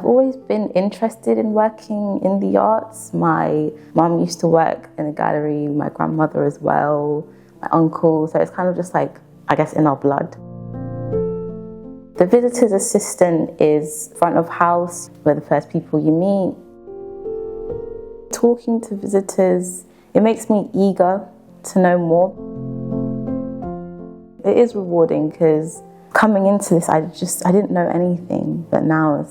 I've always been interested in working in the arts. My mum used to work in a gallery, my grandmother as well, my uncle, so it's kind of just like, I guess, in our blood. The visitor's assistant is front of house, we're the first people you meet. Talking to visitors, it makes me eager to know more. It is rewarding because coming into this, I didn't know anything, but now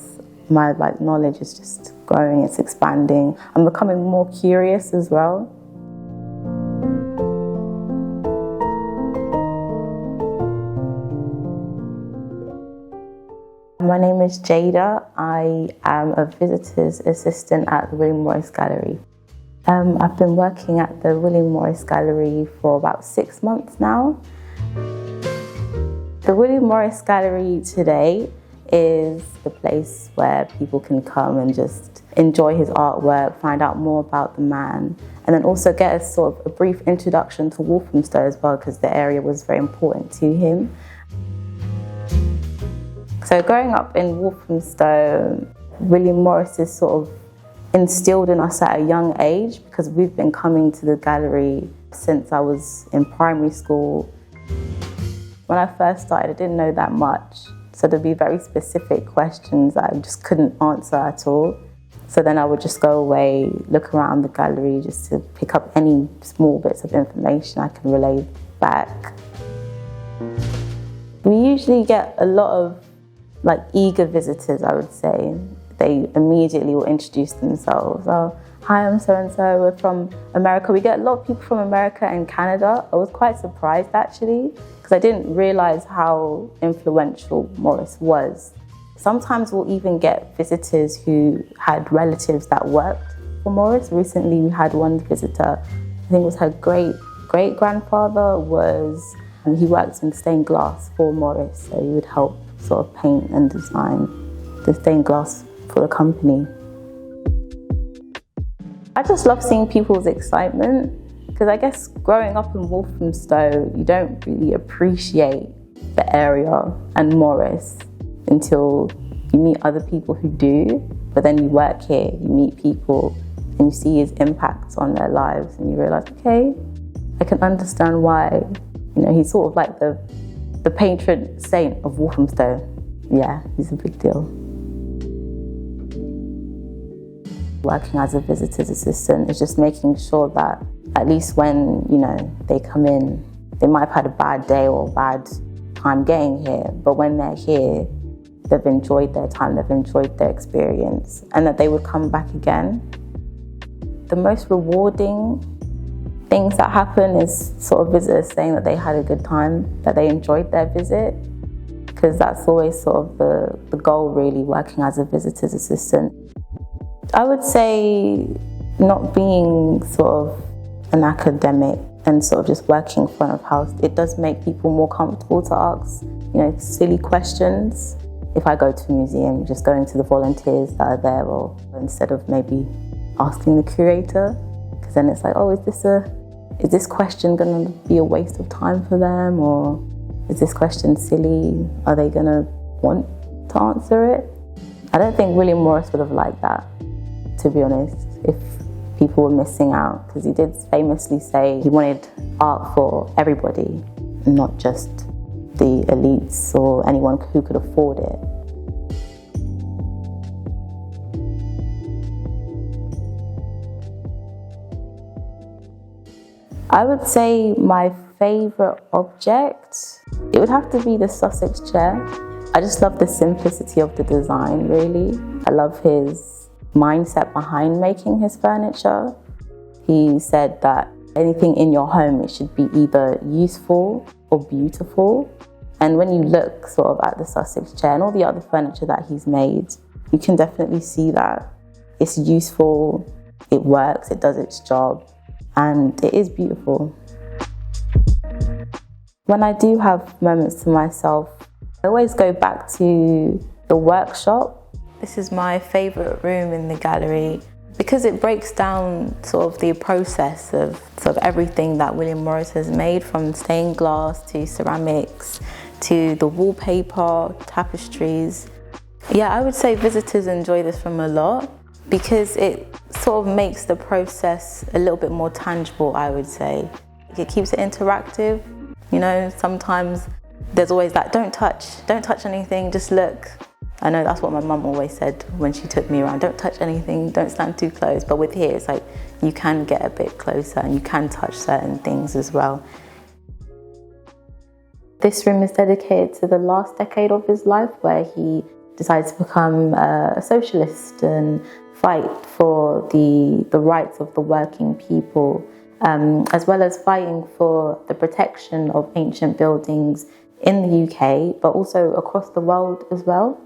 my knowledge is just growing, it's expanding. I'm becoming more curious as well. My name is Jada. I am a visitor's assistant at the William Morris Gallery. I've been working at the William Morris Gallery for about 6 months now. The William Morris Gallery today is the place where people can come and just enjoy his artwork, find out more about the man, and then also get a brief introduction to Walthamstow as well, because the area was very important to him. So growing up in Walthamstow, William Morris is sort of instilled in us at a young age, because we've been coming to the gallery since I was in primary school. When I first started, I didn't know that much. So there'd be very specific questions that I just couldn't answer at all. So then I would just go away, look around the gallery just to pick up any small bits of information I can relay back. We usually get a lot of eager visitors, I would say. They immediately will introduce themselves. Oh, hi, I'm so-and-so, we're from America. We get a lot of people from America and Canada. I was quite surprised actually, because I didn't realize how influential Morris was. Sometimes we'll even get visitors who had relatives that worked for Morris. Recently we had one visitor, I think it was her great-grandfather he worked in stained glass for Morris, so he would help sort of paint and design the stained glass for the company. I just love seeing people's excitement, because I guess growing up in Walthamstow, you don't really appreciate the area and Morris until you meet other people who do. But then you work here, you meet people, and you see his impact on their lives, and you realise, okay, I can understand why. He's sort of like the patron saint of Walthamstow. Yeah, he's a big deal. Working as a visitor's assistant is just making sure that at least when, they come in, they might have had a bad day or a bad time getting here, but when they're here, they've enjoyed their time, they've enjoyed their experience, and that they would come back again. The most rewarding things that happen is sort of visitors saying that they had a good time, that they enjoyed their visit, because that's always sort of the goal, really, working as a visitor's assistant. I would say not being sort of an academic and sort of just working front of house, it does make people more comfortable to ask, silly questions. If I go to a museum, just going to the volunteers that are there, or instead of maybe asking the curator, because then it's like, oh, is this question going to be a waste of time for them, or is this question silly? Are they going to want to answer it? I don't think William Morris would have liked that, to be honest, if people were missing out, because he did famously say he wanted art for everybody, not just the elites or anyone who could afford it. I would say my favourite object, it would have to be the Sussex chair. I just love the simplicity of the design, really. I love his mindset behind making his furniture. He said that anything in your home, it should be either useful or beautiful. And when you look sort of at the Sussex chair and all the other furniture that he's made, you can definitely see that it's useful, it works, it does its job, and it is beautiful. When I do have moments to myself, I always go back to the workshop. This is my favourite room in the gallery because it breaks down sort of the process of sort of everything that William Morris has made, from stained glass to ceramics to the wallpaper, tapestries. Yeah, I would say visitors enjoy this from a lot because it sort of makes the process a little bit more tangible, I would say. It keeps it interactive. You know, sometimes there's always that, don't touch anything, just look. I know that's what my mum always said when she took me around, don't touch anything, don't stand too close. But with here, it's like you can get a bit closer and you can touch certain things as well. This room is dedicated to the last decade of his life, where he decided to become a socialist and fight for the rights of the working people, as well as fighting for the protection of ancient buildings in the UK, but also across the world as well.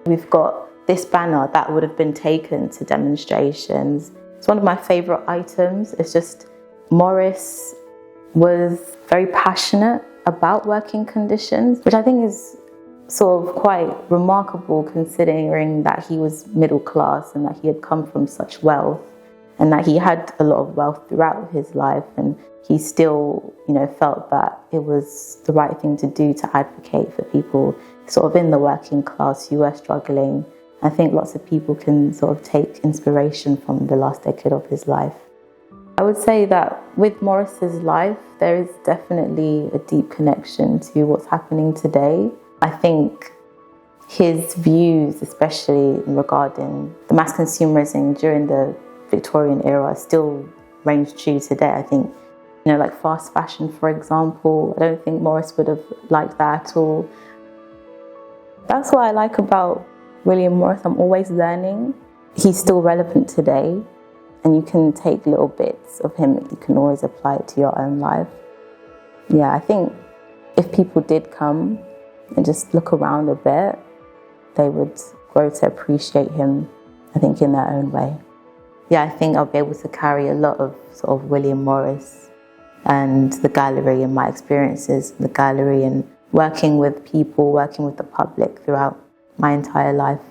We've got this banner that would have been taken to demonstrations. It's one of my favourite items. It's just, Morris was very passionate about working conditions, which I think is sort of quite remarkable considering that he was middle class and that he had come from such wealth and that he had a lot of wealth throughout his life, and he still, you know, felt that it was the right thing to do to advocate for people sort of in the working class who were struggling. I think lots of people can sort of take inspiration from the last decade of his life. I would say that with Morris's life, there is definitely a deep connection to what's happening today. I think his views, especially regarding the mass consumerism during the Victorian era, still reigns true today. I think, you know, like fast fashion, for example, I don't think Morris would have liked that at all. That's what I like about William Morris. I'm always learning. He's still relevant today, and you can take little bits of him, you can always apply it to your own life. Yeah, I think if people did come and just look around a bit, they would grow to appreciate him, I think, in their own way. Yeah, I think I'll be able to carry a lot of sort of William Morris and the gallery and my experiences in the gallery and working with people, working with the public throughout my entire life.